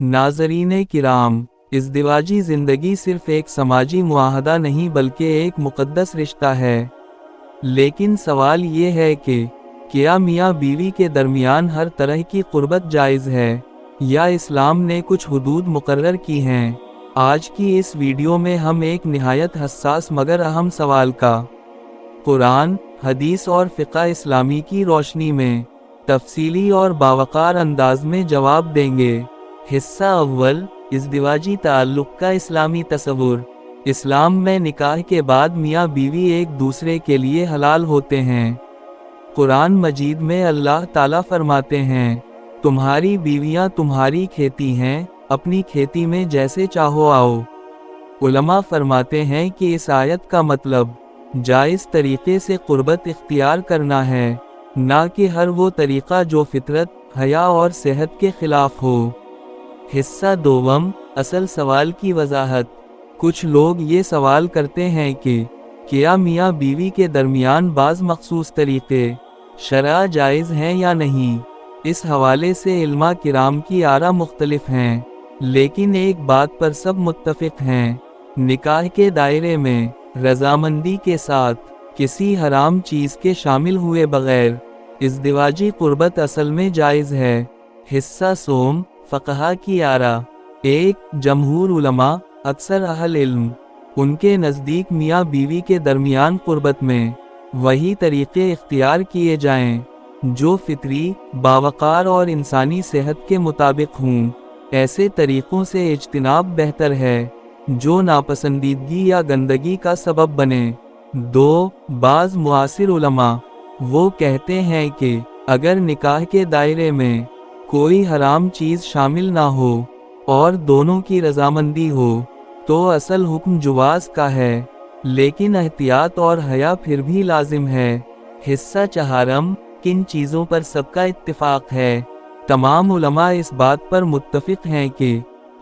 नाज़रीन किराम, इज़दिवाजी ज़िंदगी सिर्फ एक समाजी मुआहदा नहीं बल्कि एक मुक़द्दस रिश्ता है। लेकिन सवाल ये है कि क्या मियाँ बीवी के दरमियान हर तरह की क़ुर्बत जायज़ है या इस्लाम ने कुछ हुदूद मुकर्रर की हैं? आज की इस वीडियो में हम एक निहायत हसास मगर अहम सवाल का कुरान, हदीस और फ़िक़्ह इस्लामी की रोशनी में तफसीली और बावकार अंदाज में जवाब देंगे। हिस्सा अव्वल, इज़दिवाजी ताल्लुक़ का इस्लामी तस्वुर। इस्लाम में निकाह के बाद मियाँ बीवी एक दूसरे के लिए हलाल होते हैं। कुरान मजीद में अल्लाह ताला फरमाते हैं, तुम्हारी बीवियाँ तुम्हारी खेती हैं, अपनी खेती में जैसे चाहो आओ। उलमा फरमाते हैं कि इस आयत का मतलब जायज़ तरीक़े से क़ुर्बत इख्तियार करना है, ना कि हर वो तरीक़ा जो फितरत, हया और सेहत के ख़िलाफ़ हो। हिस्सा दोवम, असल सवाल की वजाहत। कुछ लोग ये सवाल करते हैं कि क्या मियाँ बीवी के दरमियान बाज़ मखसूस तरीक़े शरअ जायज़ हैं या नहीं। इस हवाले से इल्मा किराम की आरा मुख्तलिफ हैं, लेकिन एक बात पर सब मुत्तफ़िक़ हैं, निकाह के दायरे में रज़ामंदी के साथ किसी हराम चीज़ के शामिल हुए बग़ैर इज़दिवाजी क़ुर्बत असल में जायज़ है। हिस्सा सोम, फ़क़हा की आरा। एक, जमहूर उलमा, अक्सर अहल इल्म, उनके नज़दीक मियाँ बीवी के दरमियान क़ुर्बत में वही तरीक़े इख्तियार किए जाएं जो फितरी, बावकार और इंसानी सेहत के मुताबिक हों। ऐसे तरीक़ों से इज्तिनाब बेहतर है जो नापसंदीदगी या गंदगी का सबब बने। दो, बाज़ मुआसिर उलमा वो कहते हैं कि अगर निकाह के दायरे में कोई हराम चीज़ शामिल ना हो और दोनों की रज़ामंदी हो तो असल हुक्म जुवाज़ का है, लेकिन एहतियात और हया फिर भी लाजिम है। हिस्सा चहारम, किन चीज़ों पर सबका इत्तिफाक है। तमाम उलमा इस बात पर मुत्तफ़िक़ हैं कि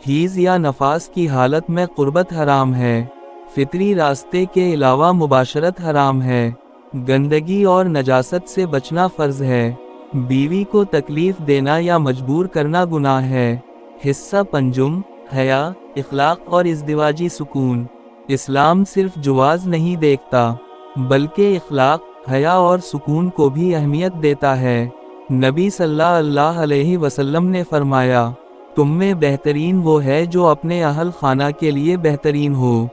हीज़ या नफास की हालत में क़ुर्बत हराम है, फितरी रास्ते के अलावा मुबाशरत हराम है, गंदगी और नजासत से बचना फ़र्ज़ है, बीवी को तकलीफ़ देना या मजबूर करना गुनाह है। हिस्सा पंजुम, हया, इख़लाक़ और इज़दिवाजी सुकून। इस्लाम सिर्फ जुवाज़ नहीं देखता बल्कि इख़लाक़, हया और सुकून को भी अहमियत देता है। नबी सल्लल्लाहु अलैहि वसल्लम ने फरमाया, तुम में बेहतरीन वो है जो अपने अहल खाना के लिए बेहतरीन हो।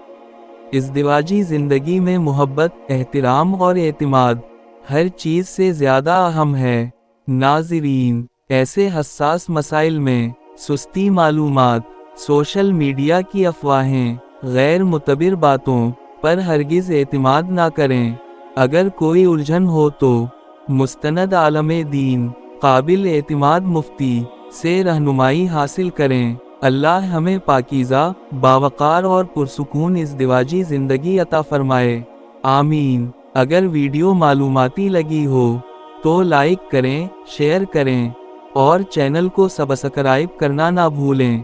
इज़दिवाजी ज़िंदगी में मोहब्बत, एहतिराम और एतिमाद हर चीज़ से ज़्यादा अहम है। नाज़रीन, ऐसे हसास मसाइल में सुस्ती मालूमात, सोशल मीडिया की अफवाहें, गैर मुतबिर बातों पर हरगिज़ एतिमाद ना करें। अगर कोई उलझन हो तो मुस्तनद आलमे दीन, काबिल एतिमाद मुफ्ती से रहनुमाई हासिल करें। अल्लाह हमें पाकीज़ा, बावकार और पुरसुकून इज़दिवाजी ज़िंदगी अता फरमाए। आमीन। अगर वीडियो मालूमाती लगी हो तो लाइक करें, शेयर करें और चैनल को सब्सक्राइब करना ना भूलें।